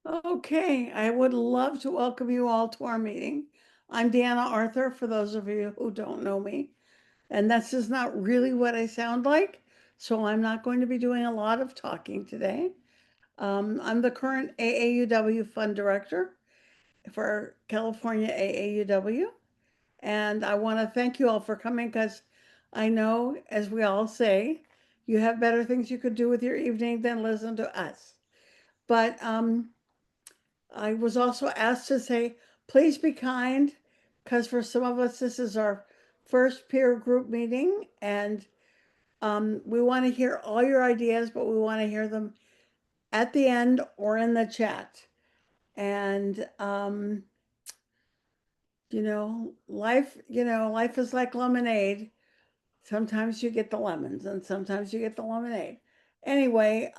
Okay, I would love to welcome you all to our meeting. I'm Deanna Arthur, for those of you who don't know me, and this is not really what I sound like, so I'm not going to be doing a lot of talking today. I'm the current AAUW Fund Director for California AAUW, and I want to thank you all for coming because I know, as we all say, you have better things you could do with your evening than listen to us. But I was also asked to say, please be kind, because for some of us, this is our first peer group meeting, and we want to hear all your ideas, but we want to hear them at the end or in the chat. And life is like lemonade. Sometimes you get the lemons, and sometimes you get the lemonade. Anyway,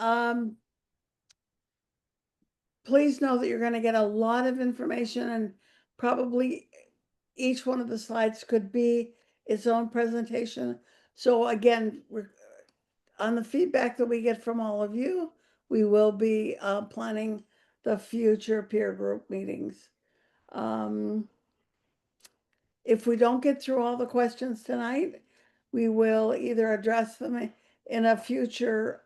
please know that you're going to get a lot of information, and probably each one of the slides could be its own presentation. So again, we're on the feedback that we get from all of you, we will be planning the future peer group meetings. If we don't get through all the questions tonight, we will either address them in a future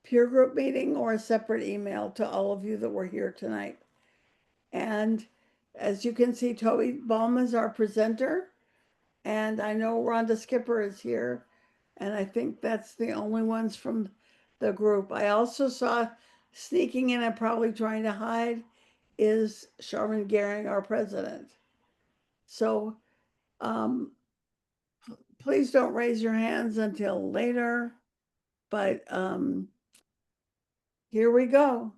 peer group meeting or a separate email to all of you that were here tonight. And as you can see, Toby Baum is our presenter. And I know Rhonda Skipper is here. And I think that's the only ones from the group. I also saw sneaking in and probably trying to hide is Sharman Gehring, our president. So please don't raise your hands until later. But here we go.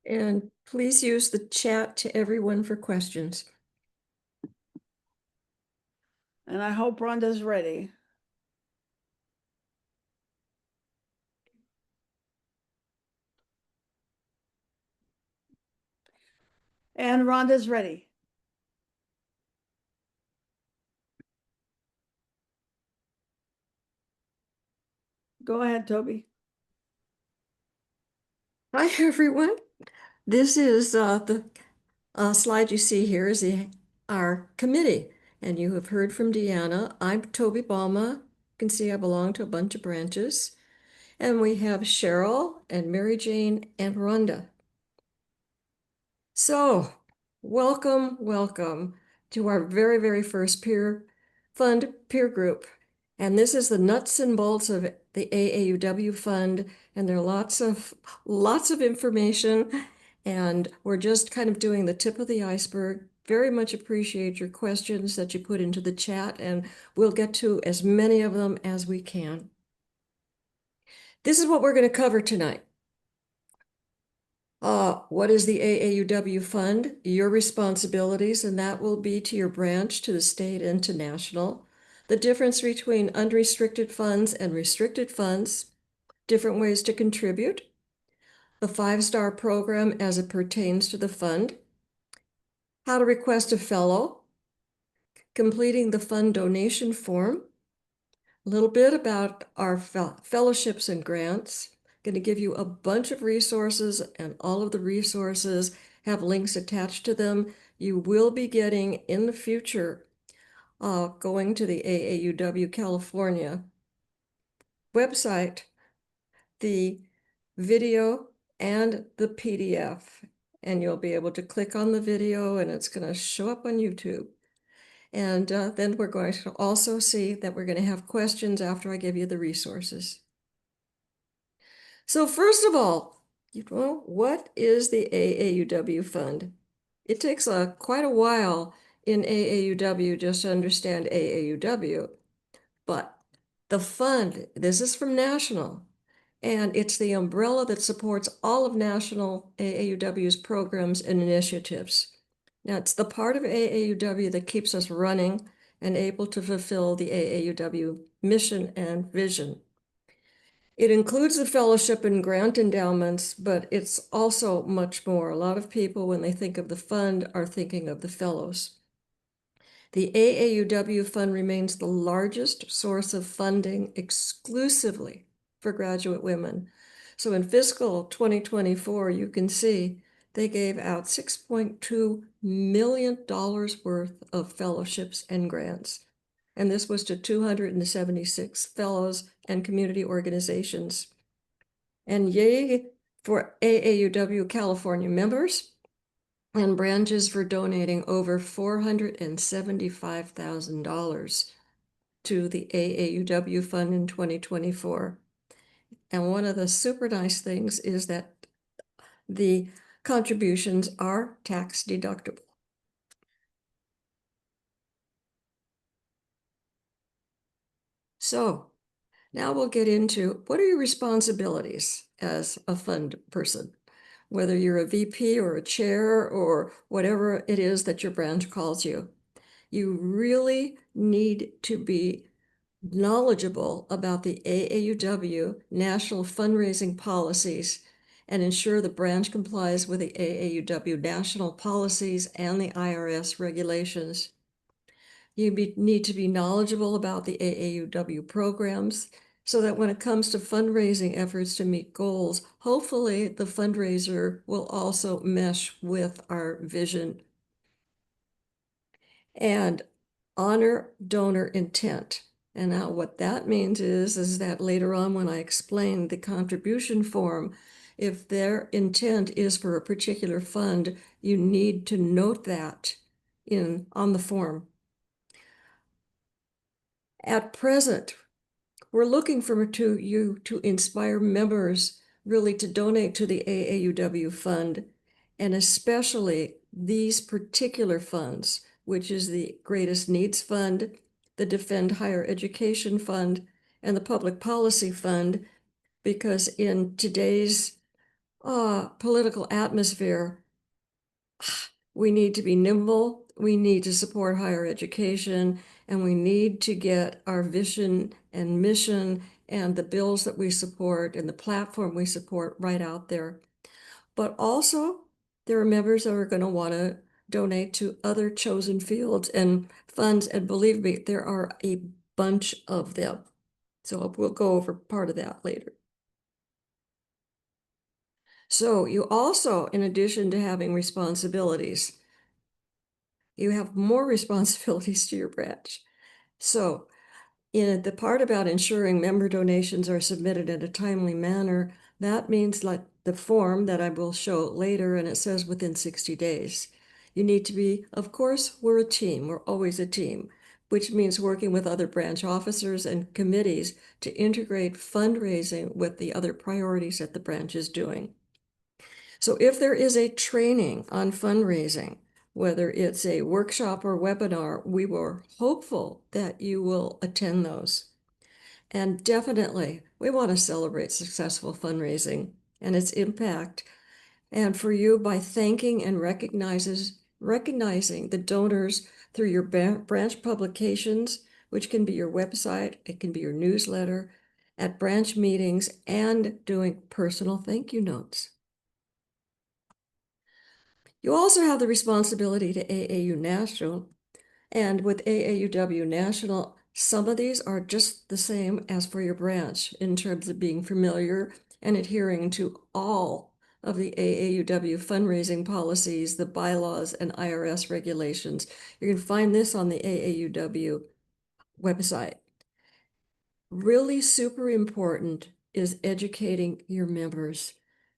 And please use the chat to everyone for questions. And I hope Rhonda's ready. And Rhonda's ready. Go ahead, Toby. Hi, everyone. This is the slide you see here is our committee. And you have heard from Deanna. I'm Toby Balma. You can see I belong to a bunch of branches. And we have Cheryl and Mary Jane and Rhonda. So welcome to our very, very first fund peer group. And this is the nuts and bolts of the AAUW fund. And there are lots of information. And we're just kind of doing the tip of the iceberg. Very much appreciate your questions that you put into the chat, and we'll get to as many of them as we can. This is what we're going to cover tonight. What is the AAUW fund? Your responsibilities, and that will be to your branch, to the state, and to national. The difference between unrestricted funds and restricted funds, different ways to contribute, the 5-star program as it pertains to the fund, how to request a fellow, completing the fund donation form, a little bit about our fellowships and grants. Going to give you a bunch of resources, and all of the resources have links attached to them. You will be getting in the future, going to the AAUW California website, the video and the PDF, and you'll be able to click on the video and it's going to show up on YouTube. And then we're going to also see that we're going to have questions after I give you the resources. So first of all, what is the AAUW fund? It takes quite a while in AAUW just to understand AAUW, but the fund, this is from National, and it's the umbrella that supports all of National AAUW's programs and initiatives. Now, it's the part of AAUW that keeps us running and able to fulfill the AAUW mission and vision. It includes the fellowship and grant endowments, but it's also much more. A lot of people, when they think of the fund, are thinking of the fellows. The AAUW fund remains the largest source of funding exclusively for graduate women. So in fiscal 2024, you can see they gave out $6.2 million worth of fellowships and grants. And this was to 276 fellows and community organizations. And yay for AAUW California members and branches for donating over $475,000 to the AAUW Fund in 2024. And one of the super nice things is that the contributions are tax deductible. So now we'll get into what are your responsibilities as a fund person, whether you're a VP or a chair or whatever it is that your branch calls you. You really need to be knowledgeable about the AAUW national fundraising policies and ensure the branch complies with the AAUW national policies and the IRS regulations. You need to be knowledgeable about the AAUW programs so that when it comes to fundraising efforts to meet goals, hopefully the fundraiser will also mesh with our vision. And honor donor intent. And now what that means is that later on when I explain the contribution form, if their intent is for a particular fund, you need to note that on the form. At present, we're looking for you to inspire members really to donate to the AAUW fund, and especially these particular funds, which is the Greatest Needs Fund, the Defend Higher Education Fund, and the Public Policy Fund, because in today's political atmosphere, we need to be nimble, we need to support higher education, and we need to get our vision and mission and the bills that we support and the platform we support right out there. But also, there are members that are going to want to donate to other chosen fields and funds, and believe me, there are a bunch of them. So we'll go over part of that later. So you also, in addition to having responsibilities, you have more responsibilities to your branch. So in the part about ensuring member donations are submitted in a timely manner, that means like the form that I will show later, and it says within 60 days. You need to be, of course, we're a team, we're always a team, which means working with other branch officers and committees to integrate fundraising with the other priorities that the branch is doing. So if there is a training on fundraising, whether it's a workshop or webinar, we were hopeful that you will attend those. And definitely, we want to celebrate successful fundraising and its impact. And for you, by thanking and recognizing the donors through your branch publications, which can be your website, it can be your newsletter, at branch meetings, and doing personal thank you notes. You also have the responsibility to AAU National, and with AAUW National, some of these are just the same as for your branch in terms of being familiar and adhering to all of the AAUW fundraising policies, the bylaws, and IRS regulations. You can find this on the AAUW website. Really super important is educating your members,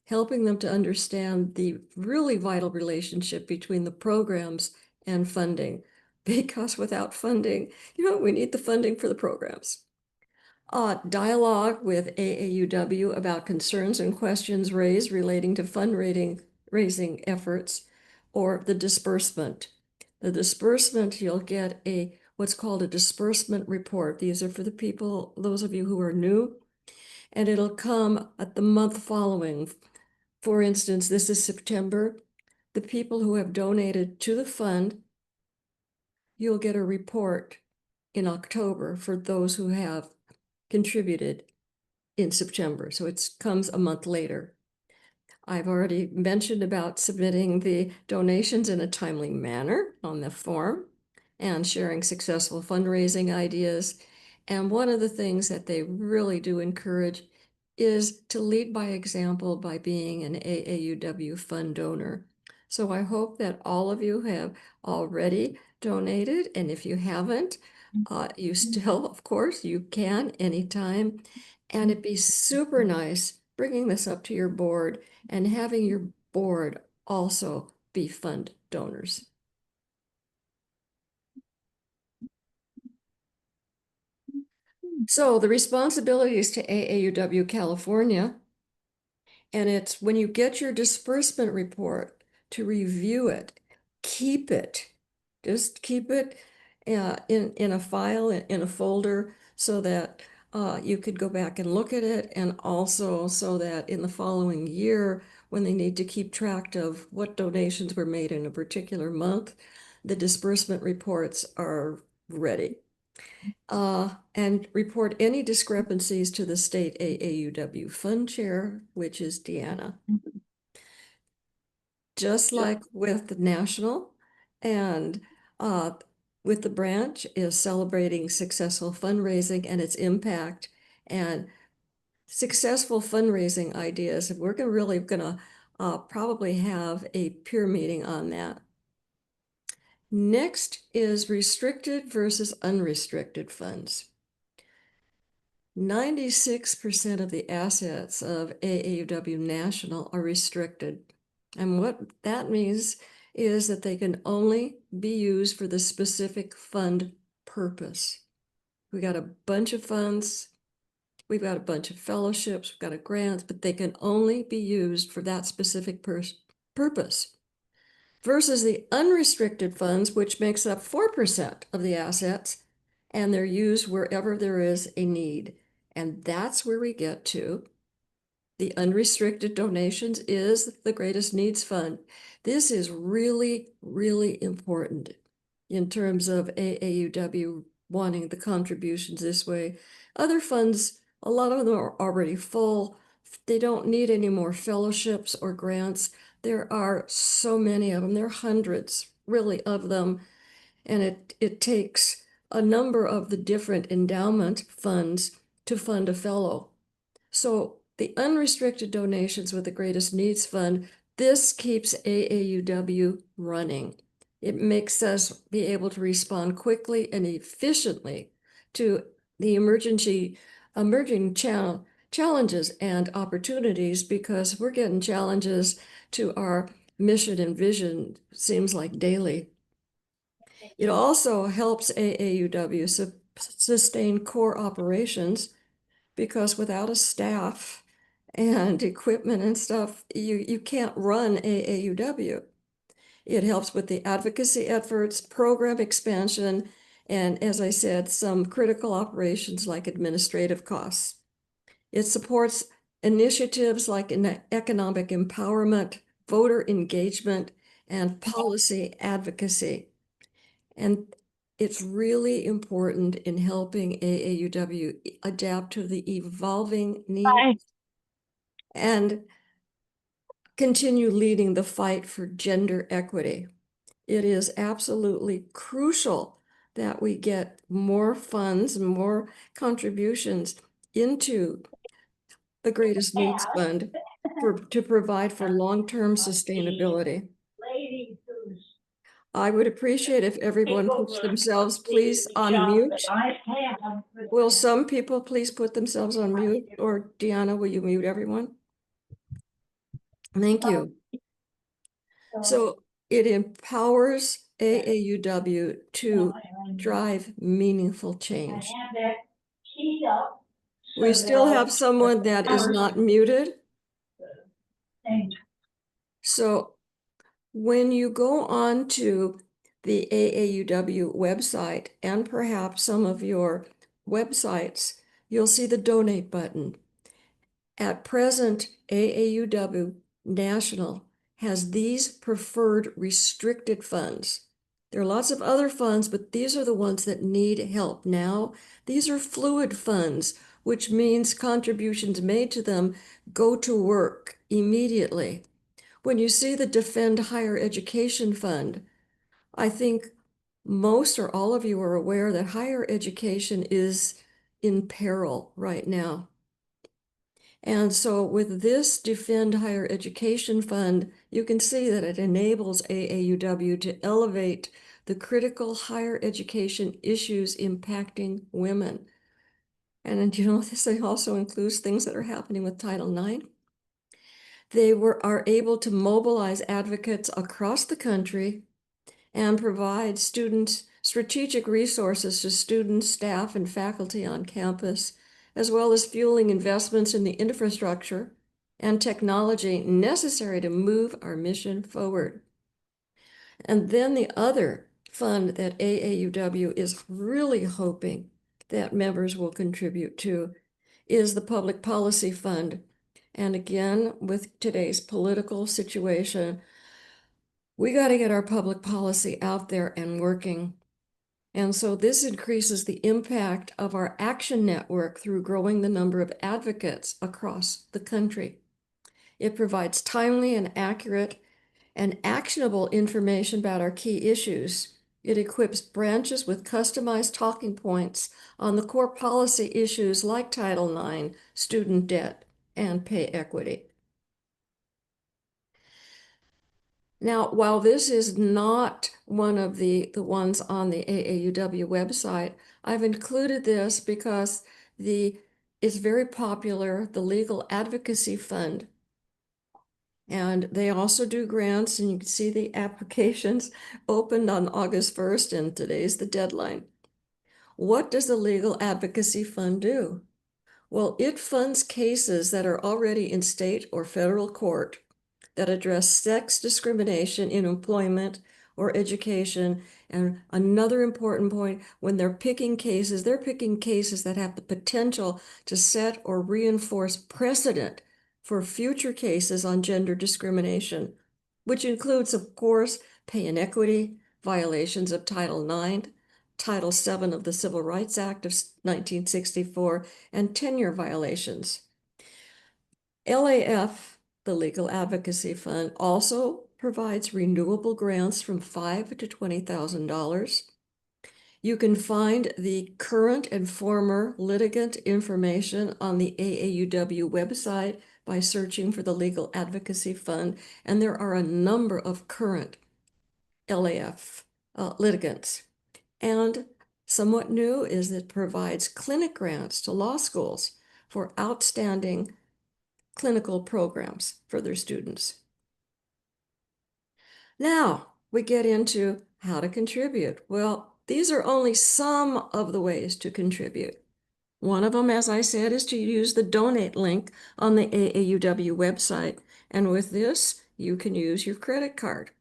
helping them to understand the really vital relationship between the programs and funding. Because without funding, we need the funding for the programs. Dialogue with AAUW about concerns and questions raised relating to fundraising efforts or the disbursement. The disbursement, you'll get what's called a disbursement report. These are for the people, those of you who are new, and it'll come at the month following. For instance, this is September. The people who have donated to the fund, you'll get a report in October for those who have contributed in September. So it comes a month later. I've already mentioned about submitting the donations in a timely manner on the form and sharing successful fundraising ideas. And one of the things that they really do encourage is to lead by example by being an AAUW fund donor. So I hope that all of you have already donated, and if you haven't, you still, of course, you can anytime. And it'd be super nice bringing this up to your board and having your board also be fund donors. So the responsibilities to AAUW California, and it's when you get your disbursement report to review it, keep it. Just keep it in a file, in a folder, so that you could go back and look at it, and also so that in the following year, when they need to keep track of what donations were made in a particular month, the disbursement reports are ready. And report any discrepancies to the state AAUW fund chair, which is Deanna. Just like with the national and with the branch is celebrating successful fundraising and its impact and successful fundraising ideas. We're really gonna probably have a peer meeting on that. Next is restricted versus unrestricted funds. 96% of the assets of AAUW National are restricted. And what that means is that they can only be used for the specific fund purpose. We got a bunch of funds, we've got a bunch of fellowships, we've got a grants, but they can only be used for that specific purpose. Versus the unrestricted funds, which makes up 4% of the assets, and they're used wherever there is a need. And that's where we get to the unrestricted donations is the Greatest Needs Fund. This is really, really important in terms of AAUW wanting the contributions this way. Other funds, a lot of them are already full. They don't need any more fellowships or grants. There are so many of them. There are hundreds, really, of them. And it takes a number of the different endowment funds to fund a fellow. So the unrestricted donations with the Greatest Needs Fund, this keeps AAUW running. It makes us be able to respond quickly and efficiently to the emerging challenges and opportunities, because we're getting challenges to our mission and vision, seems like daily. It also helps AAUW sustain core operations, because without a staff and equipment and stuff, you can't run AAUW. It helps with the advocacy efforts, program expansion, and as I said, some critical operations like administrative costs. It supports initiatives like economic empowerment, voter engagement, and policy advocacy. And it's really important in helping AAUW adapt to the evolving needs and continue leading the fight for gender equity. It is absolutely crucial that we get more funds and more contributions into the Greatest Needs Fund to provide for long-term sustainability. I would appreciate if everyone puts themselves please on mute. Will some people please put themselves on mute? Or Deanna, will you mute everyone? Thank you. So it empowers AAUW to drive meaningful change. We still have someone that is not muted. So when you go on to the AAUW website and perhaps some of your websites, you'll see the donate button. At present, AAUW National has these preferred restricted funds. There are lots of other funds, but these are the ones that need help now. These are fluid funds, which means contributions made to them go to work immediately. When you see the Defend Higher Education Fund, I think most or all of you are aware that higher education is in peril right now. And so with this Defend Higher Education Fund, you can see that it enables AAUW to elevate the critical higher education issues impacting women. And you know, this also includes things that are happening with Title IX. Are able to mobilize advocates across the country and provide students strategic resources to students, staff, and faculty on campus, as well as fueling investments in the infrastructure and technology necessary to move our mission forward. And then the other fund that AAUW is really hoping that members will contribute to is the Public Policy Fund. And again, with today's political situation, we got to get our public policy out there and working. And so this increases the impact of our action network through growing the number of advocates across the country. It provides timely and accurate and actionable information about our key issues. It equips branches with customized talking points on the core policy issues like Title IX, student debt, and pay equity. Now, while this is not one of the ones on the AAUW website, I've included this because it's very popular, the Legal Advocacy Fund. And they also do grants, and you can see the applications opened on August 1st, and today's the deadline. What does the Legal Advocacy Fund do? Well, it funds cases that are already in state or federal court that address sex discrimination in employment or education. And another important point, when they're picking cases that have the potential to set or reinforce precedent for future cases on gender discrimination, which includes, of course, pay inequity, violations of Title IX, Title VII of the Civil Rights Act of 1964, and tenure violations. LAF, the Legal Advocacy Fund, also provides renewable grants from $5,000 to $20,000. You can find the current and former litigant information on the AAUW website by searching for the Legal Advocacy Fund, and there are a number of current LAF litigants. And somewhat new is that it provides clinic grants to law schools for outstanding clinical programs for their students. Now we get into how to contribute. Well, these are only some of the ways to contribute. One of them, as I said, is to use the donate link on the AAUW website. And with this, you can use your credit card.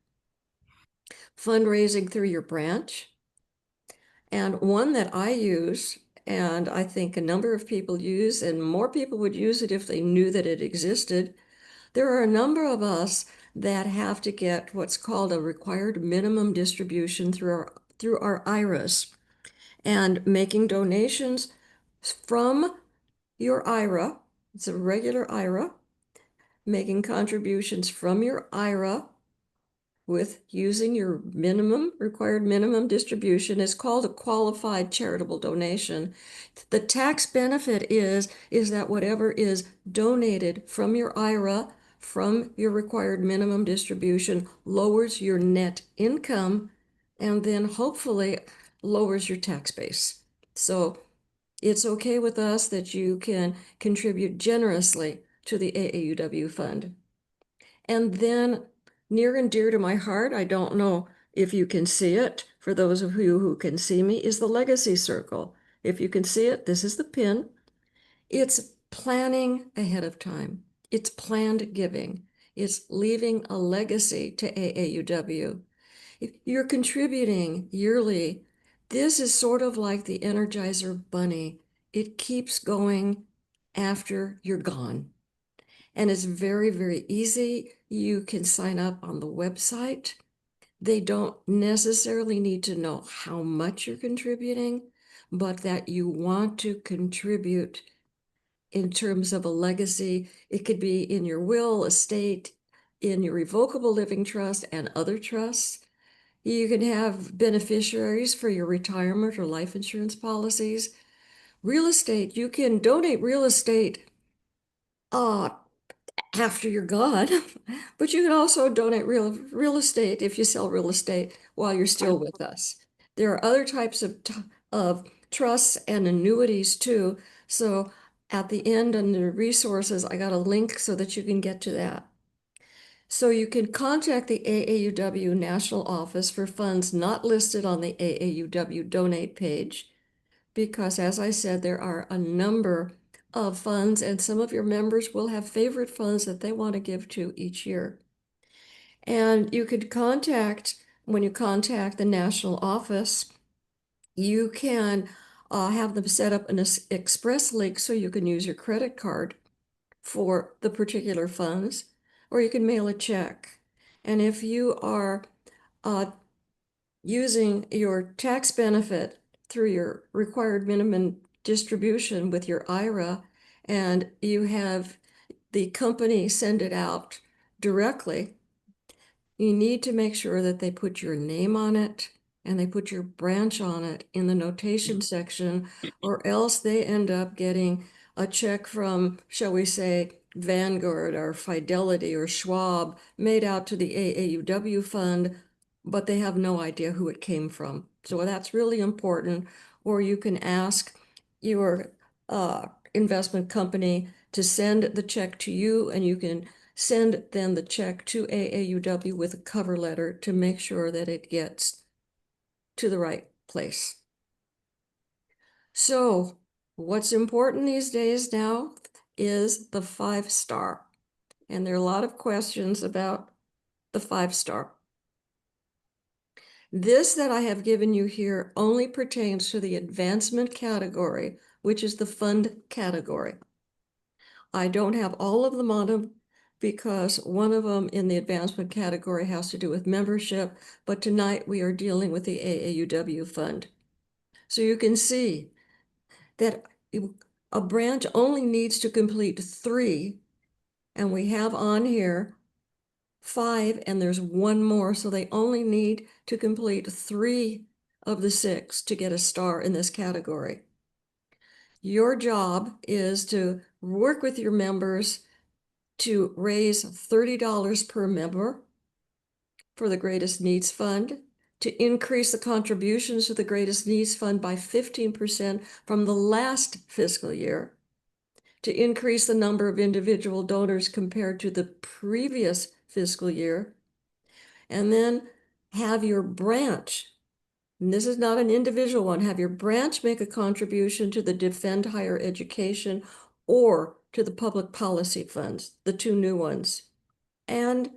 Fundraising through your branch. And one that I use, and I think a number of people use, and more people would use it if they knew that it existed. There are a number of us that have to get what's called a required minimum distribution through our IRAs, and making donations from your IRA. It's a regular IRA, making contributions from your IRA with using your required minimum distribution is called a qualified charitable donation. The tax benefit is that whatever is donated from your IRA, from your required minimum distribution, lowers your net income and then hopefully lowers your tax base. So it's okay with us that you can contribute generously to the AAUW fund. And then, near and dear to my heart, I don't know if you can see it, for those of you who can see me, is the legacy circle. If you can see it, this is the pin. It's planning ahead of time. It's planned giving. It's leaving a legacy to AAUW. If you're contributing yearly, this is sort of like the Energizer Bunny. It keeps going after you're gone. And it's very, very easy. You can sign up on the website. They don't necessarily need to know how much you're contributing, but that you want to contribute in terms of a legacy. It could be in your will, estate, in your revocable living trust and other trusts. You can have beneficiaries for your retirement or life insurance policies. Real estate, you can donate real estate uh, after you're gone. But you can also donate real estate if you sell real estate while you're still with us. There are other types of trusts and annuities too. So at the end under resources, I got a link so that you can get to that. So you can contact the AAUW National Office for funds not listed on the AAUW donate page, because as I said, there are a number of funds and some of your members will have favorite funds that they want to give to each year. And you could when you contact the national office, you can have them set up an express link so you can use your credit card for the particular funds, or you can mail a check. And if you are uh, using your tax benefit through your required minimum distribution with your IRA, and you have the company send it out directly, you need to make sure that they put your name on it and they put your branch on it in the notation section, or else they end up getting a check from, shall we say, Vanguard or Fidelity or Schwab made out to the AAUW fund, but they have no idea who it came from. So that's really important. Or you can ask your investment company to send the check to you, and you can send then the check to AAUW with a cover letter to make sure that it gets to the right place. So what's important these days now is the 5-star. And there are a lot of questions about the 5-star. This that I have given you here only pertains to the advancement category, which is the fund category. I don't have all of them on them because one of them in the advancement category has to do with membership, but tonight we are dealing with the AAUW fund. So you can see that a branch only needs to complete 3, and we have on here 5, and there's one more, so they only need to complete 3 of the 6 to get a star in this category. Your job is to work with your members to raise $30 per member for the Greatest Needs Fund, to increase the contributions to the Greatest Needs Fund by 15% from the last fiscal year, to increase the number of individual donors compared to the previous fiscal year, and then have your branch, and this is not an individual one, have your branch make a contribution to the Defend Higher Education or to the public policy funds, the 2 new ones. And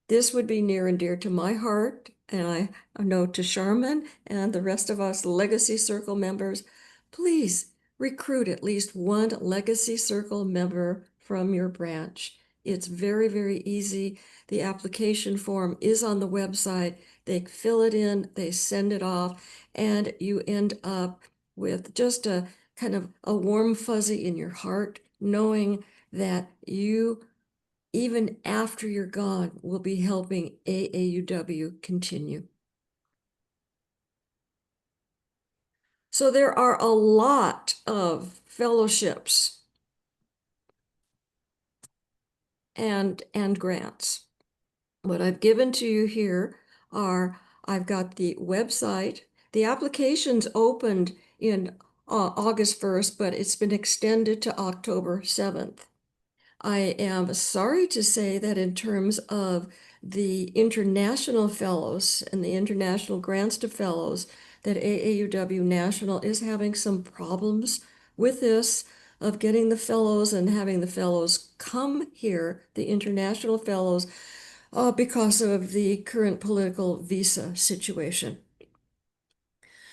this would be near and dear to my heart, and I know to Charmin and the rest of us Legacy Circle members. Please recruit at least one Legacy Circle member from your branch. It's very, very easy. The application form is on the website. They fill it in, they send it off, and you end up with just a kind of a warm fuzzy in your heart, knowing that you, even after you're gone, will be helping AAUW continue. So there are a lot of fellowships and grants. What I've given to you here are, I've got the website. The application's opened in August 1st, but it's been extended to October 7th. I am sorry to say that in terms of the international fellows and the international grants to fellows, that AAUW National is having some problems with this, of getting the fellows and having the fellows come here, the international fellows, because of the current political visa situation.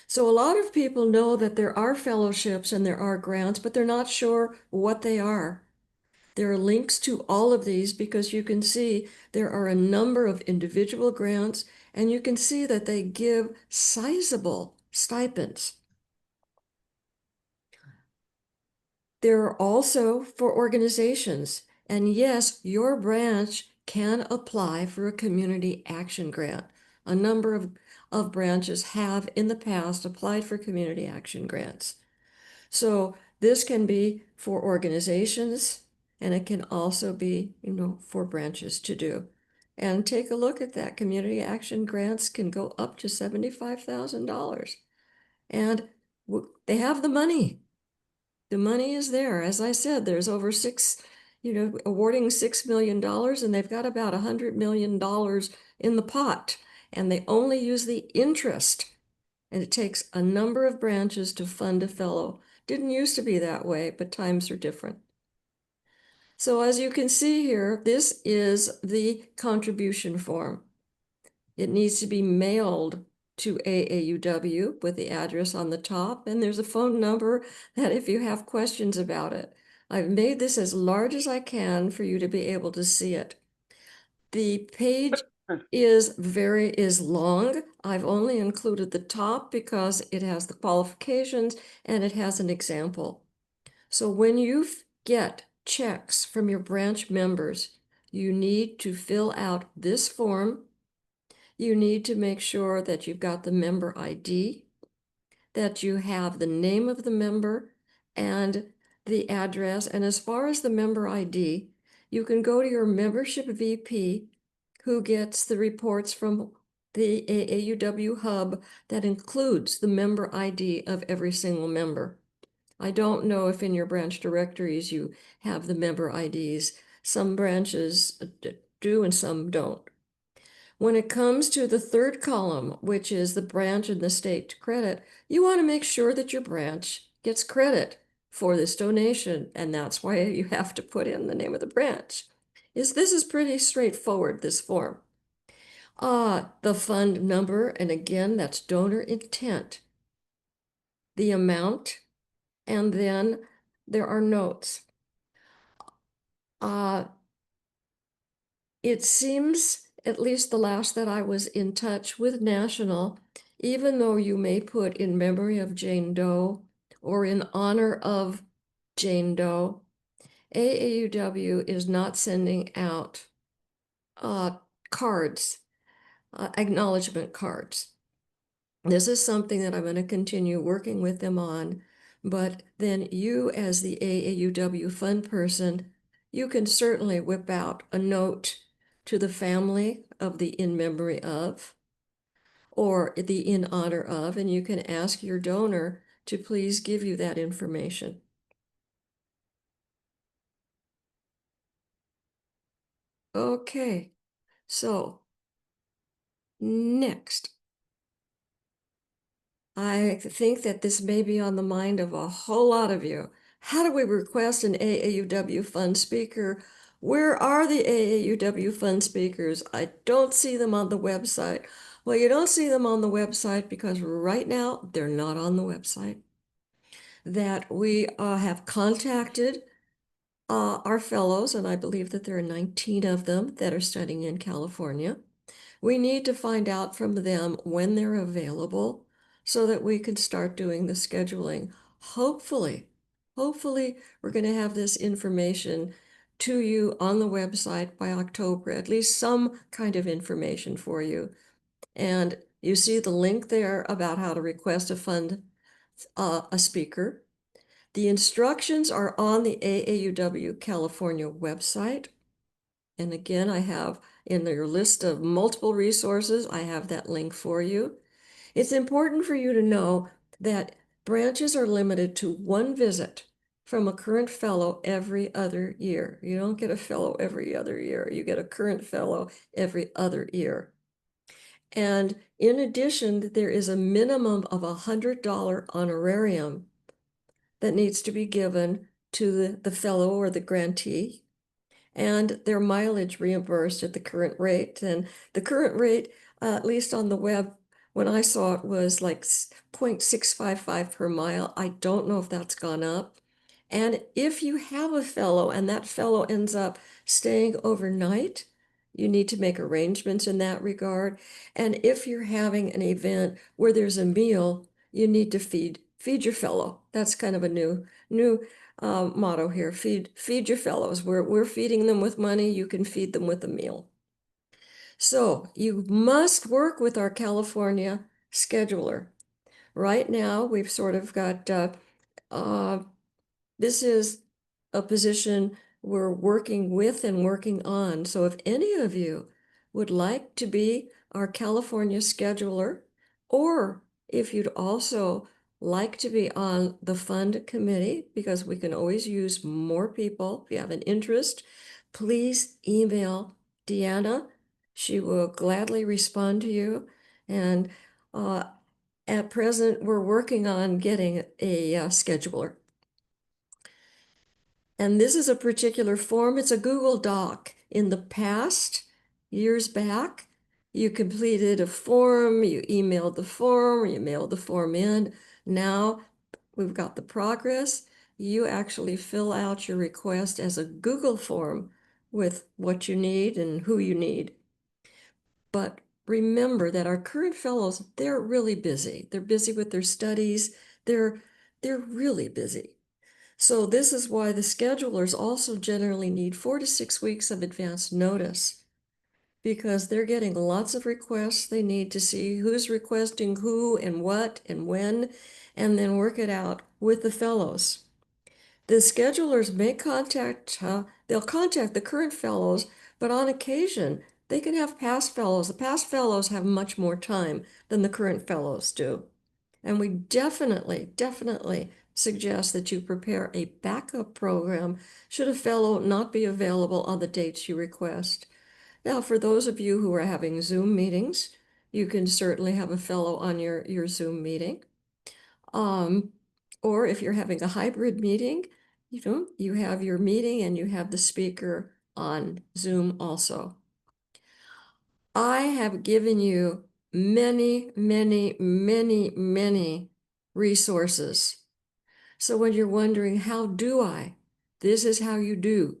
So a lot of people know that there are fellowships and there are grants, but they're not sure what they are. There are links to all of these because you can see there are a number of individual grants, and you can see that they give sizable stipends. There are also for organizations, and yes, your branch can apply for a community action grant. A number of branches have in the past applied for community action grants. So this can be for organizations, And it can also be, for branches to do. And take a look at that. Community action grants can go up to $75,000. And they have the money. The money is there. As I said, there's over awarding $6 million, and they've got about $100 million in the pot. And they only use the interest. And it takes a number of branches to fund a fellow. Didn't used to be that way, but times are different. So as you can see here, this is the contribution form. It needs to be mailed to AAUW with the address on the top, and there's a phone number that if you have questions about it. I've made this as large as I can for you to be able to see it. The page is long. I've only included the top because it has the qualifications and it has an example. So when you get checks from your branch members, you need to fill out this form. You need to make sure that you've got the member ID, that you have the name of the member and the address. And as far as the member ID, you can go to your membership VP who gets the reports from the AAUW hub that includes the member ID of every single member. I don't know if in your branch directories you have the member IDs. Some branches do and some don't. When it comes to the third column, which is the branch and the state credit, you want to make sure that your branch gets credit for this donation, and that's why you have to put in the name of the branch. This is pretty straightforward, this form. The fund number, and again, that's donor intent, the amount, and then there are notes. It seems, at least the last that I was in touch with National, even though you may put in memory of Jane Doe or in honor of Jane Doe, AAUW is not sending out cards, acknowledgement cards. This is something that I'm going to continue working with them on, but then you as the AAUW fund person, you can certainly whip out a note to the family of the in memory of or the in honor of, and you can ask your donor to please give you that information. Okay, so next. I think that this may be on the mind of a whole lot of you. How do we request an AAUW fund speaker? Where are the AAUW fund speakers? I don't see them on the website. Well, you don't see them on the website because right now they're not on the website. That we have contacted our fellows, and I believe that there are 19 of them that are studying in California. We need to find out from them when they're available so that we can start doing the scheduling. Hopefully, we're going to have this information to you on the website by October, at least some kind of information for you. And you see the link there about how to request a speaker. The instructions are on the AAUW California website. And again, I have in your list of multiple resources, I have that link for you. It's important for you to know that branches are limited to one visit from a current fellow every other year. You don't get a fellow every other year. You get a current fellow every other year. And in addition, there is a minimum of $100 honorarium that needs to be given to the fellow or the grantee, and their mileage reimbursed at the current rate. And the current rate, at least on the web, when I saw it, was like 0.655 per mile. I don't know if that's gone up. And if you have a fellow and that fellow ends up staying overnight, you need to make arrangements in that regard. And if you're having an event where there's a meal, you need to feed your fellow. That's kind of a new motto here. Feed your fellows. We're feeding them with money. You can feed them with a meal. So you must work with our California scheduler. Right now, we've sort of got this is a position we're working with and working on. So if any of you would like to be our California scheduler, or if you'd also like to be on the fund committee, because we can always use more people, if you have an interest, please email Deanna. She will gladly respond to you. And at present, we're working on getting a scheduler. And this is a particular form. It's a Google Doc. In the past, years back, you completed a form, you emailed the form, or you mailed the form in. Now we've got the progress. You actually fill out your request as a Google form with what you need and who you need. But remember that our current fellows, they're really busy. They're busy with their studies. They're really busy. So this is why the schedulers also generally need 4 to 6 weeks of advance notice, because they're getting lots of requests. They need to see who's requesting who and what and when, and then work it out with the fellows. The schedulers may they'll contact the current fellows, but on occasion, they can have past fellows. The past fellows have much more time than the current fellows do. And we definitely suggest that you prepare a backup program should a fellow not be available on the dates you request. Now, for those of you who are having Zoom meetings, you can certainly have a fellow on your Zoom meeting. Or if you're having a hybrid meeting, you have your meeting and you have the speaker on Zoom also. I have given you many resources. So when you're wondering, how do I? This is how you do.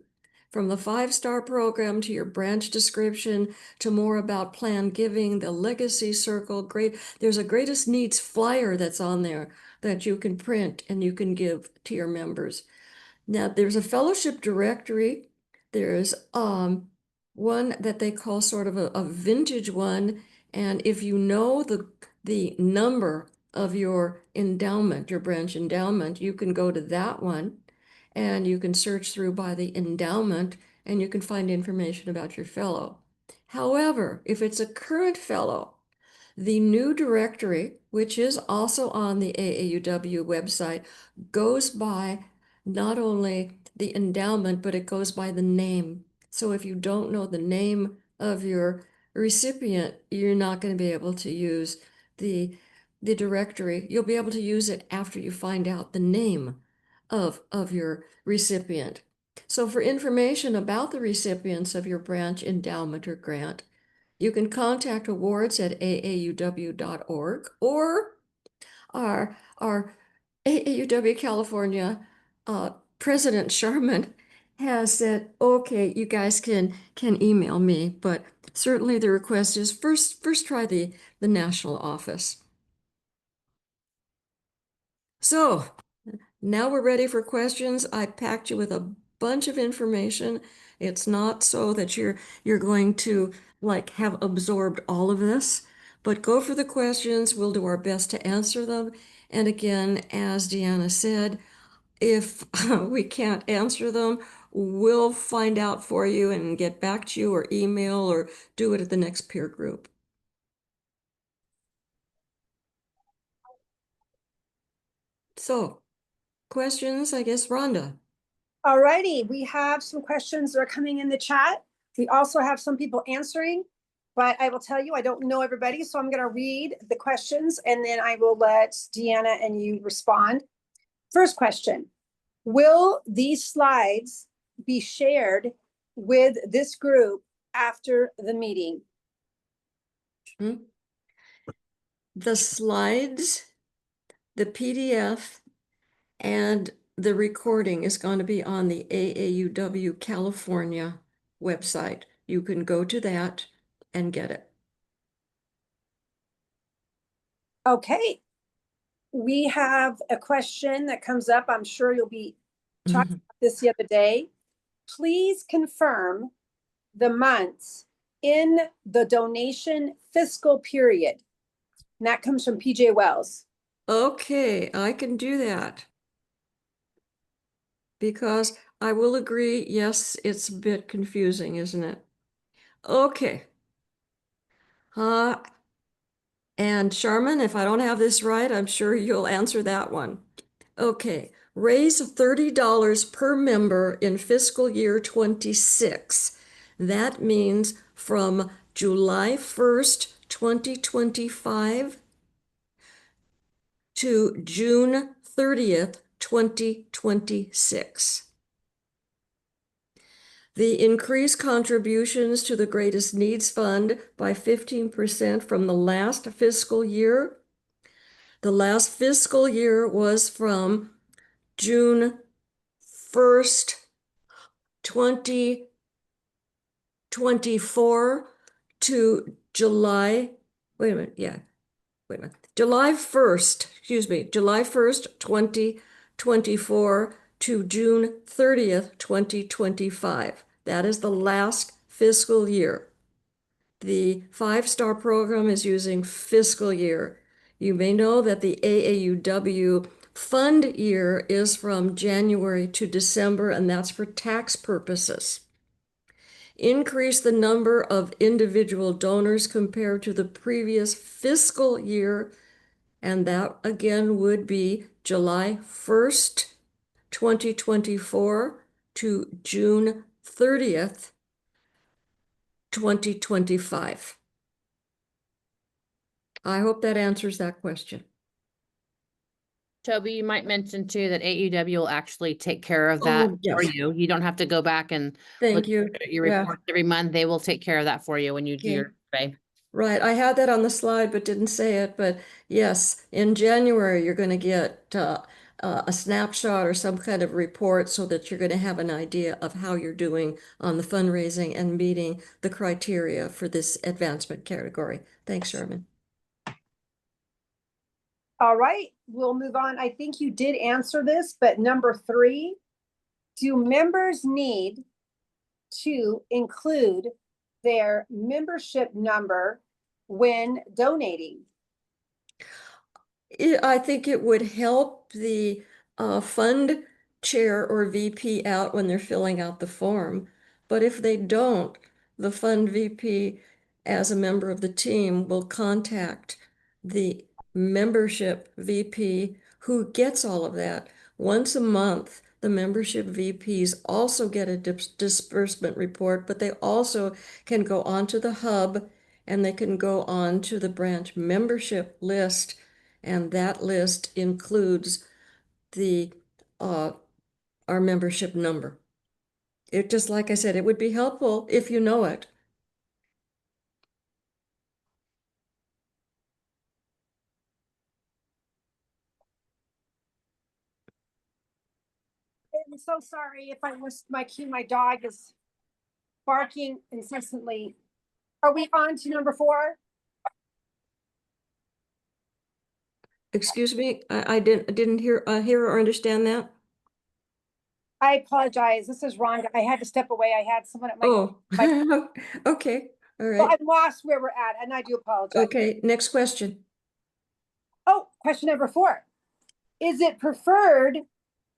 From the 5-star program to your branch description to more about planned giving, the legacy circle, there's a greatest needs flyer that's on there that you can print and you can give to your members. Now, there's a fellowship directory. There's one that they call sort of a vintage one. And if you know the number of your endowment, your branch endowment, you can go to that one and you can search through by the endowment and you can find information about your fellow. However, if it's a current fellow, the new directory, which is also on the AAUW website, goes by not only the endowment, but it goes by the name. So if you don't know the name of your recipient, you're not going to be able to use the directory. You'll be able to use it after you find out the name of your recipient. So for information about the recipients of your branch endowment or grant, you can contact awards at aauw.org, or our AAUW California President Sharman has said, okay, you guys can email me, but certainly the request is first try the national office. So now we're ready for questions. I packed you with a bunch of information. It's not so that you're going to like have absorbed all of this, but go for the questions. We'll do our best to answer them. And again, as Deanna said, if we can't answer them, we'll find out for you and get back to you or email or do it at the next peer group. So, questions, I guess, Rhonda. All righty, we have some questions that are coming in the chat. We also have some people answering, but I will tell you, I don't know everybody, so I'm going to read the questions and then I will let Deanna and you respond. First question, will these slides be shared with this group after the meeting? The slides, the PDF, and the recording is going to be on the AAUW California website. You can go to that and get it. Okay. We have a question that comes up. I'm sure you'll be talking about this the other day. Please confirm the months in the donation fiscal period. And that comes from PJ Wells. Okay, I can do that because I will agree. Yes, it's a bit confusing, isn't it? Okay. Uh, and Sharman, if I don't have this right, I'm sure you'll answer that one. Okay, raise $30 per member in fiscal year 26. That means from July 1st, 2025 to June 30th, 2026. The increased contributions to the Greatest Needs Fund by 15% from the last fiscal year. The last fiscal year was from June 1st, 2024 to July, wait a minute, yeah, wait a minute. July 1st, excuse me, July 1st, 2024 to June 30th, 2025. That is the last fiscal year. The five-star program is using fiscal year. You may know that the AAUW fund year is from January to December, and that's for tax purposes. Increase the number of individual donors compared to the previous fiscal year, and that again would be July 1st, 2024 to June 30th, 2025. I hope that answers that question. Toby, you might mention too that AEW will actually take care of that Oh, for yes. you. You don't have to go back and Thank look you. at your Yeah. report every month. They will take care of that for you when you do Okay. your survey. Right, I had that on the slide but didn't say it, but yes, in January, you're going to get a snapshot or some kind of report so that you're going to have an idea of how you're doing on the fundraising and meeting the criteria for this advancement category. Thanks, Sherman. All right, we'll move on. I think you did answer this, but number 3, do members need to include their membership number when donating? I think it would help the fund chair or VP out when they're filling out the form. But if they don't, the fund VP, as a member of the team, will contact the membership VP who gets all of that. Once a month, the membership VPs also get a disbursement report, but they also can go onto the hub and they can go on to the branch membership list, and that list includes the our membership number. It just, like I said, it would be helpful if you know it. I'm so sorry if I missed my cue. My dog is barking incessantly. Are we on to number 4? Excuse me, I didn't hear or understand that. I apologize. This is Rhonda. I had to step away. I had someone at my, Oh, okay, all well, right. I'm lost where we're at, and I do apologize. Okay, next question. Oh, question number 4. Is it preferred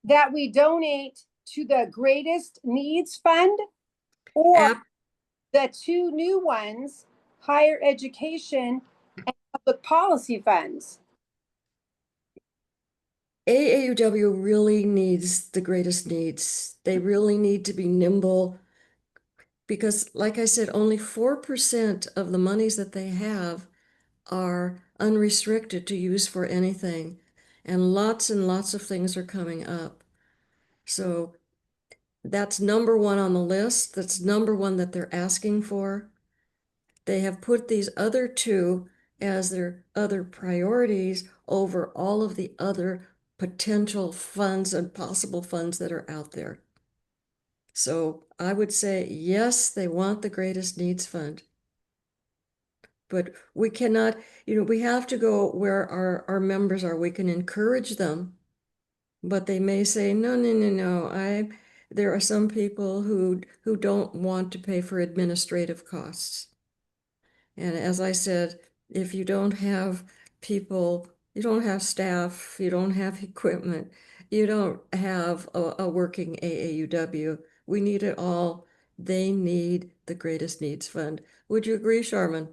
that we donate to the Greatest Needs Fund or App, the 2 new ones, Higher Education and Public Policy Funds? AAUW really needs the greatest needs. They really need to be nimble because, like I said, only 4% of the monies that they have are unrestricted to use for anything. And lots of things are coming up. So that's number one on the list. That's number one that they're asking for. They have put these other 2 as their other priorities over all of the other potential funds and possible funds that are out there. So I would say, yes, they want the Greatest Needs Fund. But we cannot, we have to go where our members are. We can encourage them, but they may say, no. There are some people who don't want to pay for administrative costs. And as I said, if you don't have people, you don't have staff, you don't have equipment, you don't have a working AAUW. We need it all. They need the Greatest Needs Fund. Would you agree, Sharman?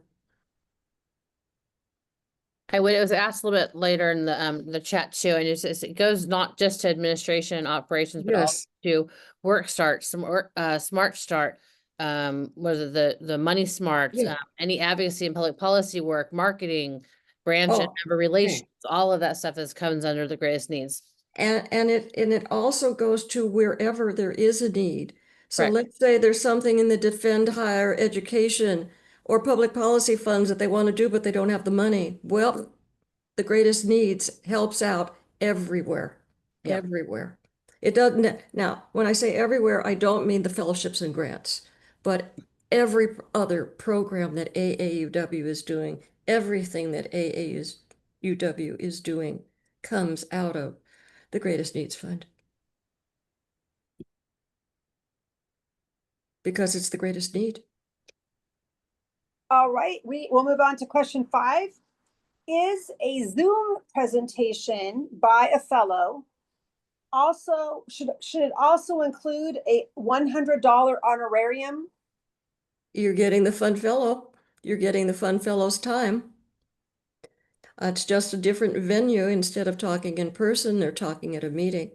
It was asked a little bit later in the chat too, and it goes not just to administration and operations, but also Yes. to work start, some work, smart start. Was it the money smart, Yeah. any advocacy and public policy work, marketing, branch and Oh, member relations, all of that stuff that comes under the greatest needs. And it also goes to wherever there is a need. So Correct. let's say there's something in the defend higher education or public policy funds that they want to do, but they don't have the money. Well, the Greatest Needs helps out everywhere, Yep. everywhere. It doesn't, now, when I say everywhere, I don't mean the fellowships and grants, but every other program that AAUW is doing, everything that AAUW is doing comes out of the Greatest Needs Fund. Because it's the greatest need. All right, we'll move on to question 5. Is a Zoom presentation by a fellow also, should it also include a $100 honorarium? You're getting the fund fellow. You're getting the fund fellow's time. It's just a different venue. Instead of talking in person, they're talking at a meeting.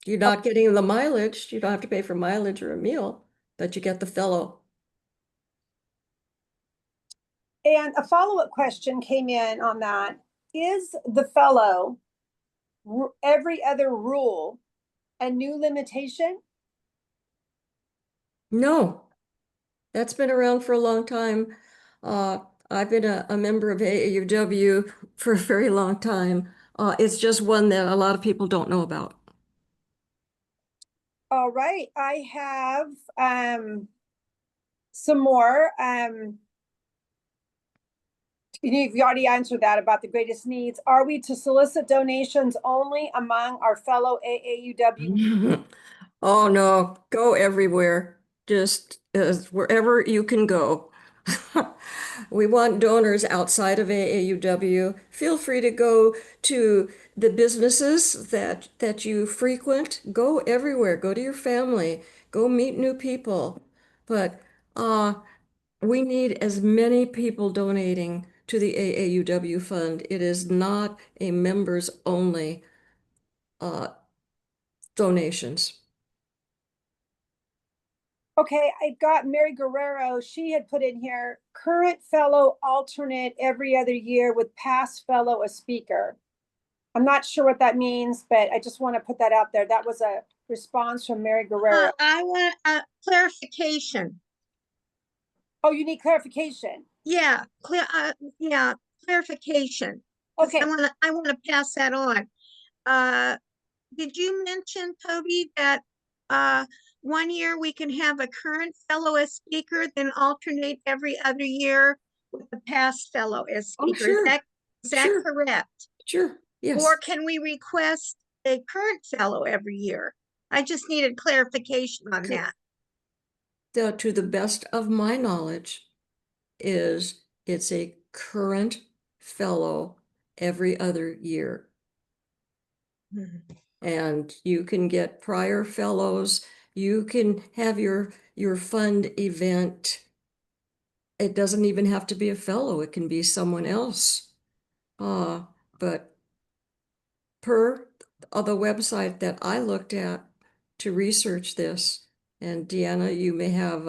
You're not getting the mileage. You don't have to pay for mileage or a meal, but you get the fellow. And a follow-up question came in on that. Is the fellow every other rule a new limitation? No, that's been around for a long time. I've been a member of AAUW for a very long time. It's just one that a lot of people don't know about. All right, I have some more. You've already answered that about the greatest needs. Are we to solicit donations only among our fellow AAUW? Oh no, go everywhere. Just wherever you can go. We want donors outside of AAUW. Feel free to go to the businesses that you frequent. Go everywhere. Go to your family. Go meet new people. But we need as many people donating to the AAUW fund. It is not a members only donations. Okay, I got Mary Guerrero. She had put in here, current fellow alternate every other year with past fellow a speaker. I'm not sure what that means, but I just want to put that out there. That was a response from Mary Guerrero. I want a clarification. Oh, you need clarification. Yeah, clarification. 'Cause Okay, I want to pass that on. Did you mention, Toby, that one year we can have a current fellow as speaker, then alternate every other year with a past fellow as Oh, speaker? sure. Is that Sure. correct? Sure, yes. Or can we request a current fellow every year? I just needed clarification on Okay. that. To the best of my knowledge, it's a current fellow every other year. And you can get prior fellows. You can have your fund event. It doesn't even have to be a fellow. It can be someone else. But per the website that I looked at to research this, and Deanna, you may have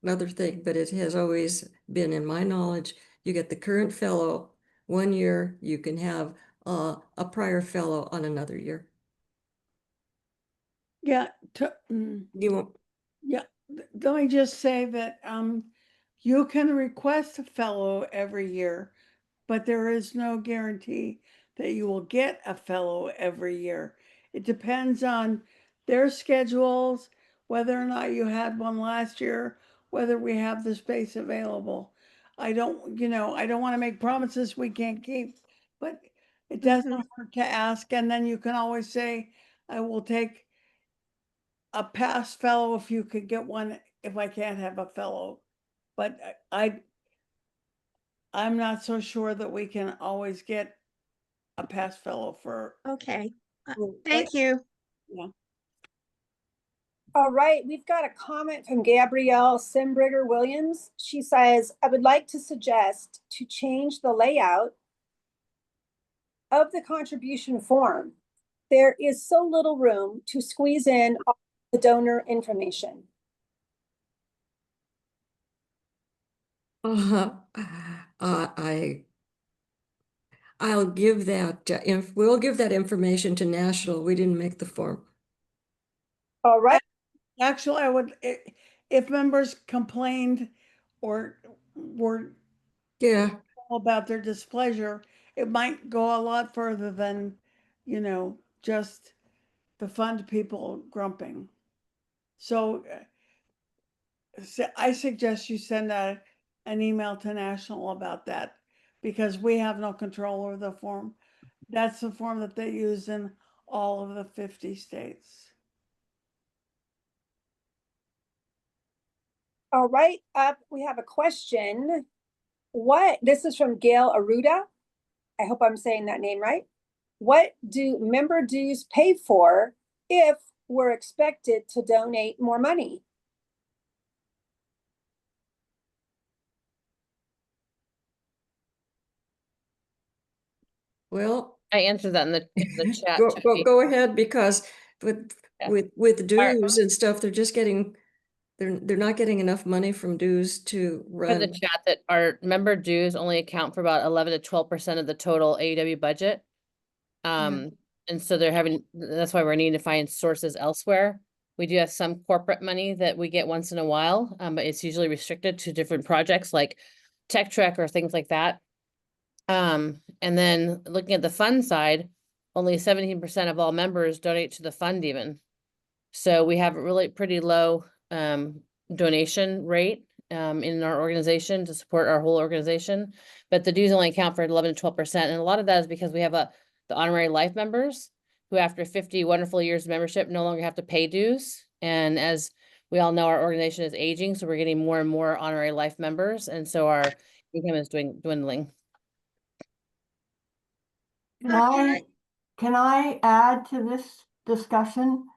another thing, but it has always been in my knowledge, you get the current fellow 1 year, you can have a prior fellow on another year. Yeah, You won't, yeah, let me just say that, you can request a fellow every year, but there is no guarantee that you will get a fellow every year. It depends on their schedules, whether or not you had one last year, whether we have the space available. I don't want to make promises we can't keep, but it doesn't hurt to ask, and then you can always say, I will take a past fellow if you could get one, if I can't have a fellow. But I'm not so sure that we can always get a past fellow for. Okay, for thank you. Yeah. All right, we've got a comment from Gabrielle Simbriger Williams. She says, I would like to suggest to change the layout of the contribution form. There is so little room to squeeze in all the donor information. Uh, I'll give that, we'll give that information to National. We didn't make the form. All right, Actually, I would, if members complained or were Yeah, about their displeasure, it might go a lot further than, just the fund people grumping. So I suggest you send an email to National about that because we have no control over the form. That's the form that they use in all of the 50 states. all right. Up, we have a question. This is from Gail Aruda. I hope I'm saying that name right. What do member dues pay for if we're expected to donate more money? well, I answered that in the chat. go ahead, because with, Yeah. with dues and stuff, they're just getting, they're not getting enough money from dues to For the run. chat that our member dues only account for about 11 to 12% of the total AUW budget. And so that's why we're needing to find sources elsewhere. We do have some corporate money that we get once in a while, but it's usually restricted to different projects like Tech Trek or things like that. And then looking at the fund side, only 17% of all members donate to the fund even. So we have a really pretty low donation rate in our organization to support our whole organization. But the dues only account for 11 to 12%. And a lot of that is because we have the honorary life members who after 50 wonderful years of membership no longer have to pay dues. And as we all know, our organization is aging, so we're getting more and more honorary life members. And so our income is dwindling. Can I add to this discussion?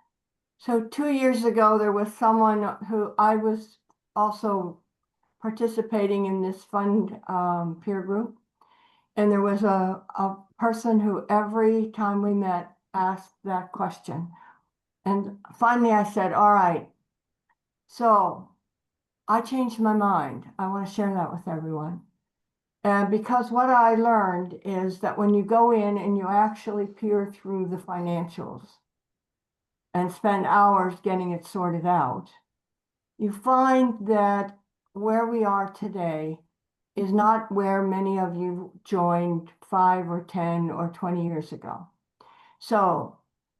So 2 years ago, there was someone who I was also participating in this fund peer group. And there was a person who every time we met asked that question. And finally I said, all right, so I changed my mind. I want to share that with everyone. And because what I learned is that when you go in and you actually peer through the financials and spend hours getting it sorted out, you find that where we are today is not where many of you joined 5 or 10 or 20 years ago. So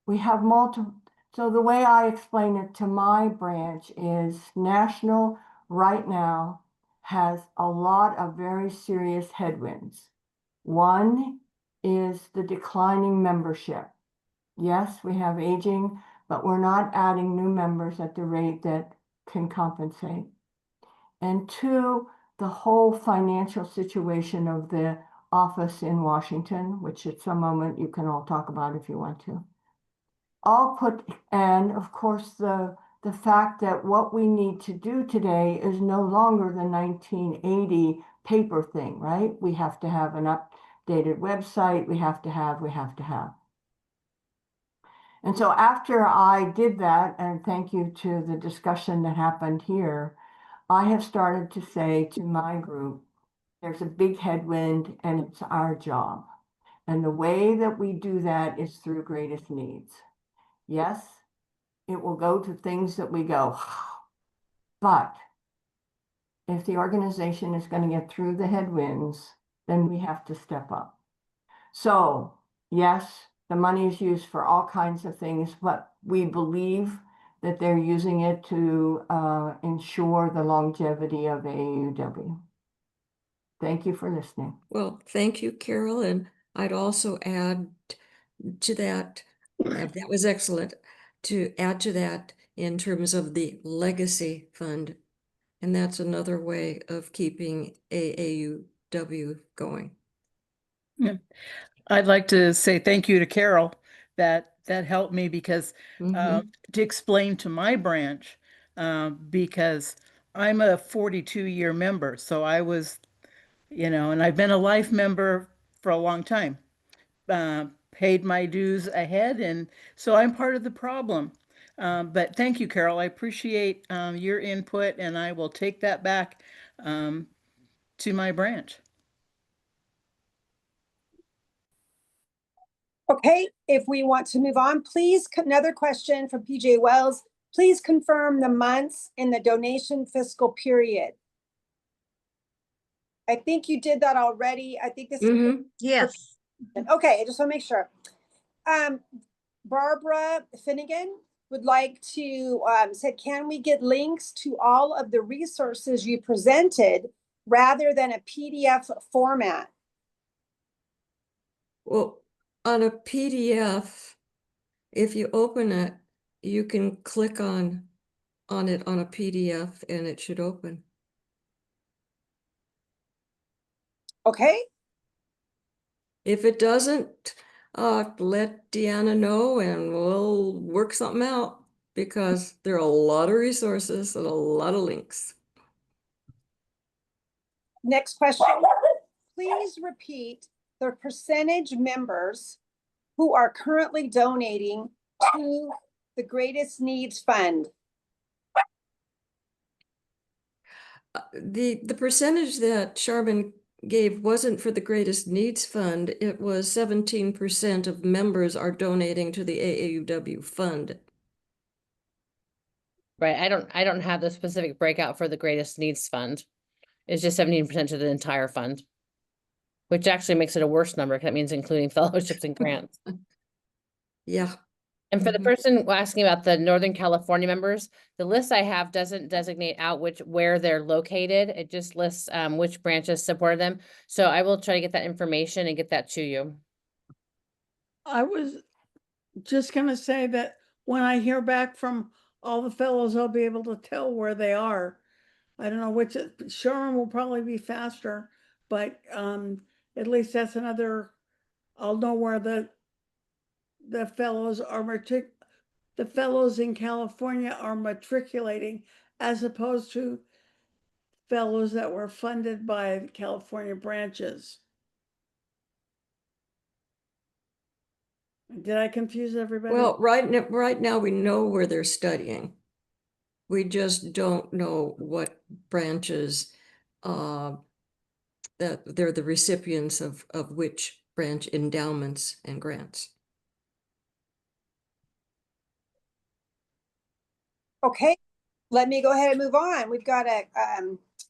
we have multiple. So the way I explain it to my branch is National right now has a lot of very serious headwinds. One is the declining membership. Yes, we have aging, but we're not adding new members at the rate that can compensate. And two, the whole financial situation of the office in Washington, which at some moment you can all talk about if you want to. And of course, the fact that what we need to do today is no longer the 1980 paper thing, right? We have to have an updated website. We have to have. And so after I did that, and thank you to the discussion that happened here, I have started to say to my group, there's a big headwind and it's our job. And the way that we do that is through greatest needs. Yes, it will go to things that we go, but if the organization is going to get through the headwinds, then we have to step up. So yes, the money is used for all kinds of things, but we believe that they're using it to ensure the longevity of AAUW. Thank you for listening. Well, thank you, Carol. And I'd also add to that, that was excellent, to add to that in terms of the legacy fund. And that's another way of keeping AAUW going. I'd like to say thank you to Carol. That helped me because Mhm. to explain to my branch, because I'm a 42-year member, so I was, and I've been a life member for a long time. Paid my dues ahead, and so I'm part of the problem. But thank you, Carol. I appreciate your input, and I will take that back um, to my branch. Okay, if we want to move on, please, another question from PJ Wells. Please confirm the months in the donation fiscal period. I think you did that already. I think this is, Yes. okay, I just want to make sure. Barbara Finnegan would like to, said, can we get links to all of the resources you presented rather than a PDF format? Well, on a PDF, if you open it, you can click on it on a PDF and it should open. Okay, If it doesn't, let Deanna know and we'll work something out because there are a lot of resources and a lot of links. next question. Please repeat the percentage members who are currently donating to the Greatest Needs Fund. The percentage that Sharman gave wasn't for the Greatest Needs Fund. It was 17% of members are donating to the AAUW fund. Right, I don't have the specific breakout for the Greatest Needs Fund. It's just 17% of the entire fund. Which actually makes it a worse number, 'cause that means including fellowships and grants. Yeah. And for the Mhm. person asking about the Northern California members, the list I have doesn't designate out where they're located. It just lists which branches supported them. So I will try to get that information and get that to you. I was just gonna say that when I hear back from all the fellows, I'll be able to tell where they are. I don't know which, Sherman will probably be faster, but at least that's another, I'll know where the fellows are the fellows in California are matriculating as opposed to fellows that were funded by the California branches. Did I confuse everybody? Well, right now we know where they're studying. We just don't know what branches that they're the recipients of which branch endowments and grants. Okay, let me go ahead and move on. We've got a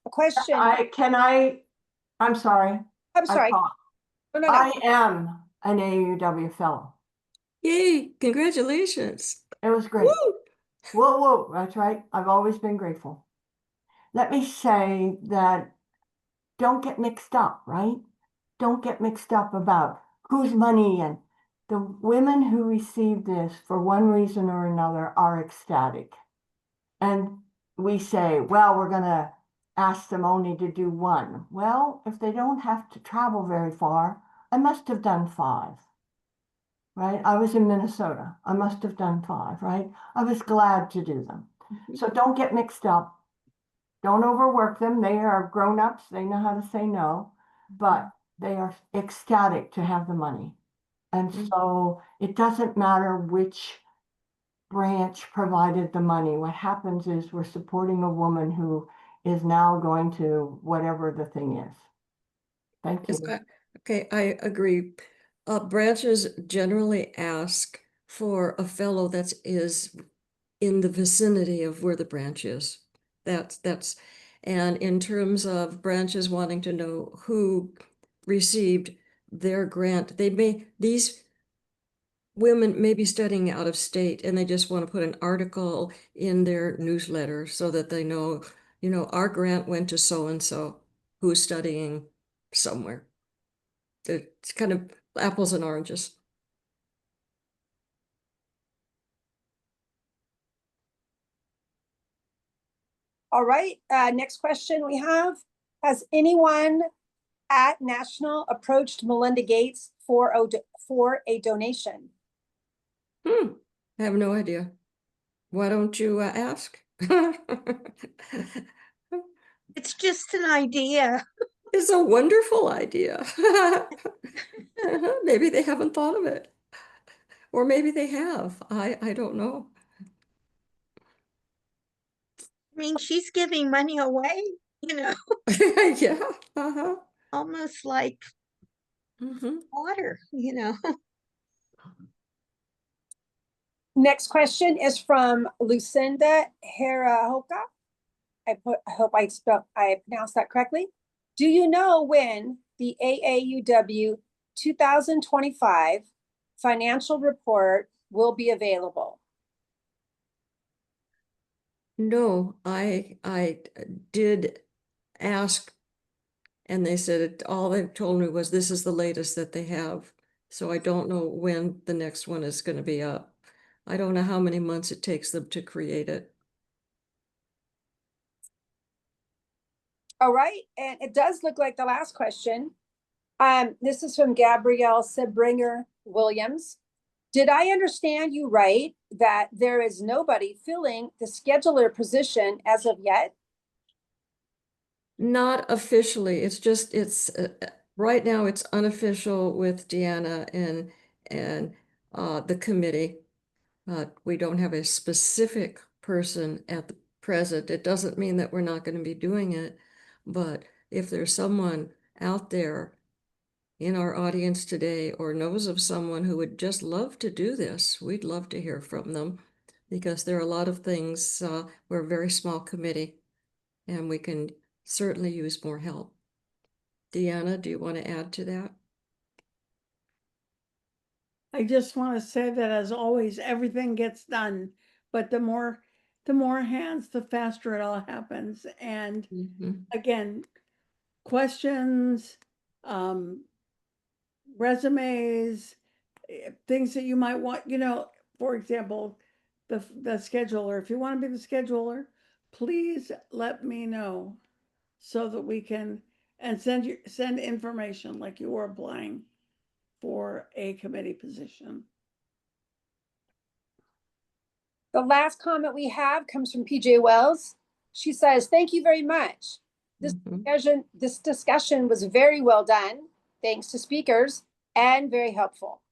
question. I'm sorry. I'm sorry. thought- No. I am an AUW fellow. Yay, congratulations. It was great. Woo! Whoa, whoa, that's right. I've always been grateful. Let me say that don't get mixed up, right? Don't get mixed up about whose money, and the women who receive this for one reason or another are ecstatic. And we say, well, we're going to ask them only to do one. Well, if they don't have to travel very far, I must have done 5. Right? I was in Minnesota. I must have done 5, right? I was glad to do them. So don't get mixed up. Don't overwork them. They are grown-ups. They know how to say no, but they are ecstatic to have the money. And so it doesn't matter which branch provided the money. What happens is we're supporting a woman who is now going to whatever the thing is. Thank Yes, you. okay, I agree. Branches generally ask for a fellow that is in the vicinity of where the branch is. And in terms of branches wanting to know who received their grant, these women may be studying out of state and they just want to put an article in their newsletter so that they know, our grant went to so-and-so who's studying somewhere. It's kind of apples and oranges. All right, next question we have. Has anyone at National approached Melinda Gates for a donation? I have no idea. Why don't you ask? It's just an idea. It's a wonderful idea. Maybe they haven't thought of it. Or maybe they have. I don't know. I mean, she's giving money away, Yeah. Uh-huh. almost like Mhm. water, Next question is from Lucinda Herahoka. I hope I pronounced that correctly. Do you know when the AAUW 2025 financial report will be available? No, I did ask, and they said all they told me was this is the latest that they have. So I don't know when the next one is going to be up. I don't know how many months it takes them to create it. All right, and it does look like the last question. This is from Gabrielle Sebringer Williams. Did I understand you right that there is nobody filling the scheduler position as of yet? Not officially. It's just right now it's unofficial with Deanna and the committee. We don't have a specific person at the present. It doesn't mean that we're not going to be doing it, but if there's someone out there in our audience today or knows of someone who would just love to do this, we'd love to hear from them because there are a lot of things. We're a very small committee and we can certainly use more help. Deanna, do you want to add to that? I just want to say that as always, everything gets done, but the more hands, the faster it all happens. And again, questions, resumes, things that you might want, for example, the scheduler. If you want to be the scheduler, please let me know so that we can and send information like you were applying for a committee position. The last comment we have comes from PJ Wells. She says, "Thank you very much. This discussion was very well done. Thanks to speakers and very helpful."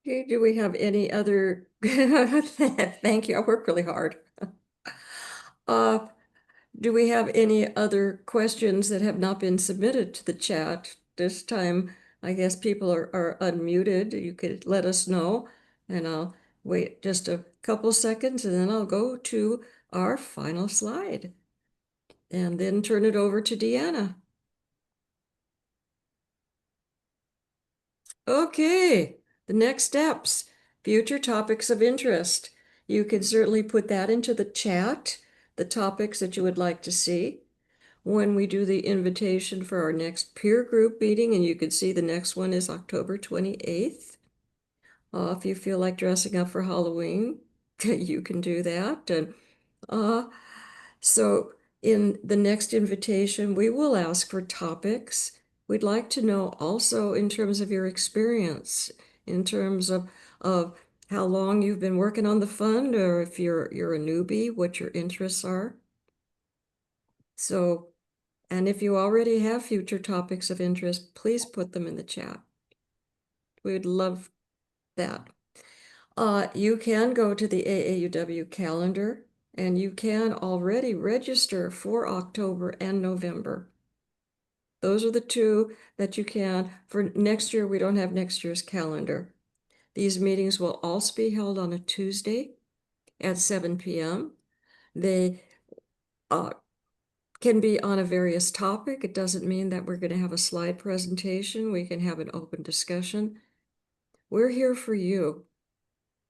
Okay, do we have any other? Thank you. I work really hard. Do we have any other questions that have not been submitted to the chat? This time, I guess people are unmuted. You could let us know, and I'll wait just a couple seconds, and then I'll go to our final slide, and then turn it over to Deanna. Okay, the next steps, future topics of interest. You can certainly put that into the chat, the topics that you would like to see. When we do the invitation for our next peer group meeting, and you can see the next one is October 28th. If you feel like dressing up for Halloween, you can do that. And so in the next invitation, we will ask for topics. We'd like to know also in terms of your experience, in terms of how long you've been working on the fund, or if you're a newbie, what your interests are. So, and if you already have future topics of interest, please put them in the chat. We'd love that. You can go to the AAUW calendar and you can already register for October and November. Those are the two that you can. For next year, we don't have next year's calendar. These meetings will also be held on a Tuesday at 7 p.m. They can be on a various topic. It doesn't mean that we're going to have a slide presentation. We can have an open discussion. We're here for you.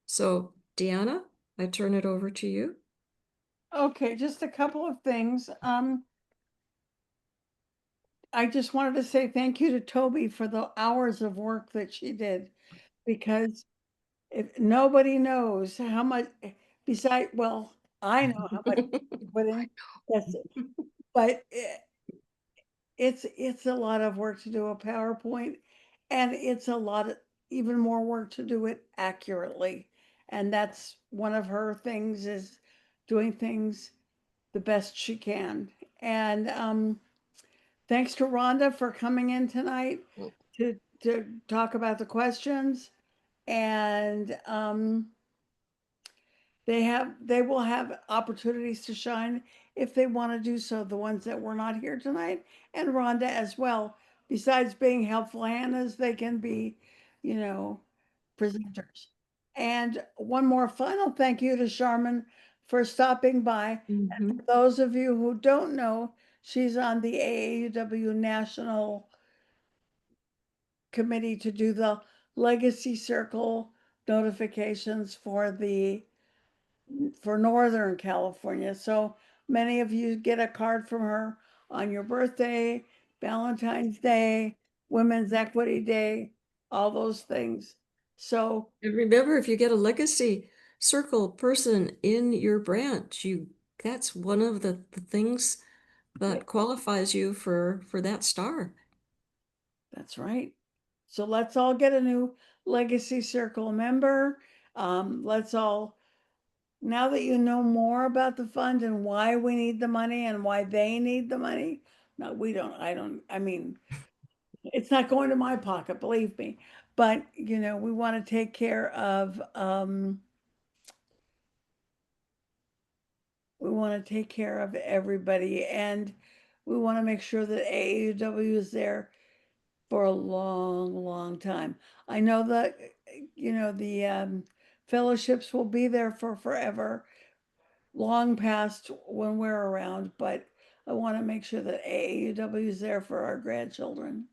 So, Deanna, I turn it over to you. Okay, just a couple of things. I just wanted to say thank you to Toby for the hours of work that she did, because if nobody knows how much, well, I know how much she put in, yes, but it's a lot of work to do a PowerPoint, and it's a lot of even more work to do it accurately. And that's one of her things, is doing things the best she can. And thanks to Rhonda for coming in tonight to talk about the questions. And they will have opportunities to shine if they want to do so, the ones that were not here tonight, and Rhonda as well. Besides being helpful Hannahs, they can be, you know, presenters. And one more final thank you to Charmin for stopping by. Mhm. For those of you who don't know, she's on the AAUW National Committee to do the Legacy Circle notifications for Northern California. So many of you get a card from her on your birthday, Valentine's Day, Women's Equity Day, all those things. So And remember, if you get a legacy circle person in your branch, that's one of the things that qualifies you for that star. that's right. So let's all get a new Legacy Circle member. Let's all, now that you know more about the fund and why we need the money and why they need the money. No, we don't, I mean, it's not going to my pocket, believe me. But, we want to take care of, we want to take care of everybody, and we want to make sure that AAUW is there for a long, long time. I know that, the fellowships will be there for forever, long past when we're around, but I want to make sure that AAUW is there for our grandchildren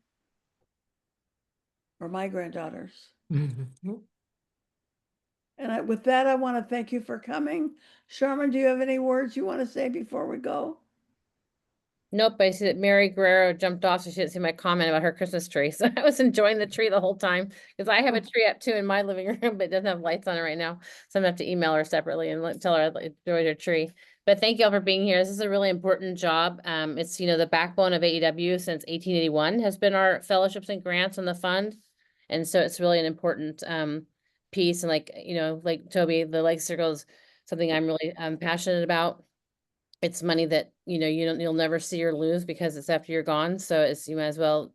or my granddaughters. Mhm. And with that, I want to thank you for coming. Sherman, do you have any words you want to say before we go? Nope, I see that Mary Guerrero jumped off, so she didn't see my comment about her Christmas tree. So I was enjoying the tree the whole time because I have a tree up too in my living room, but it doesn't have lights on it right now. So I'm gonna have to email her separately and tell her I enjoyed her tree. But thank you all for being here. This is a really important job. It's, the backbone of AEW since 1881 has been our fellowships and grants on the fund. And so it's really an important piece. And like Toby, the Lake Circle is something I'm really passionate about. It's money that, you'll never see or lose because it's after you're gone. So you might as well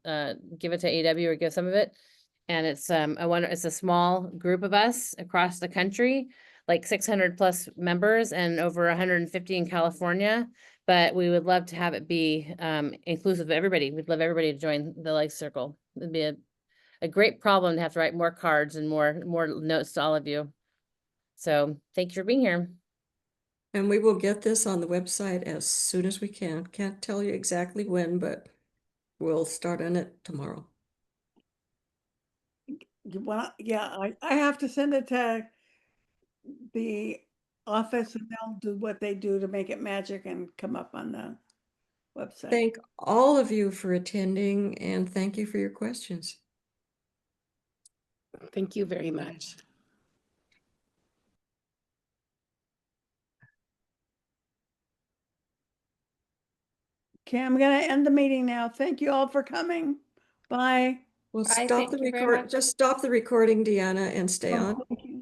give it to AW or give some of it. And it's a small group of us across the country, like 600 plus members and over 150 in California. But we would love to have it be inclusive of everybody. We'd love everybody to join the Life Circle. It'd be a great problem to have to write more cards and more notes to all of you. So thank you for being here. And we will get this on the website as soon as we can. Can't tell you exactly when, but we'll start on it tomorrow. Yeah, I have to send it to the office and they'll do what they do to make it magic and come up on the website. Thank all of you for attending and thank you for your questions. Thank you very much. Okay, I'm gonna end the meeting now. Thank you all for coming. Bye. We'll Bye, stop thank the you very record, much. just stop the recording, Deanna, and stay Oh, on. thank you.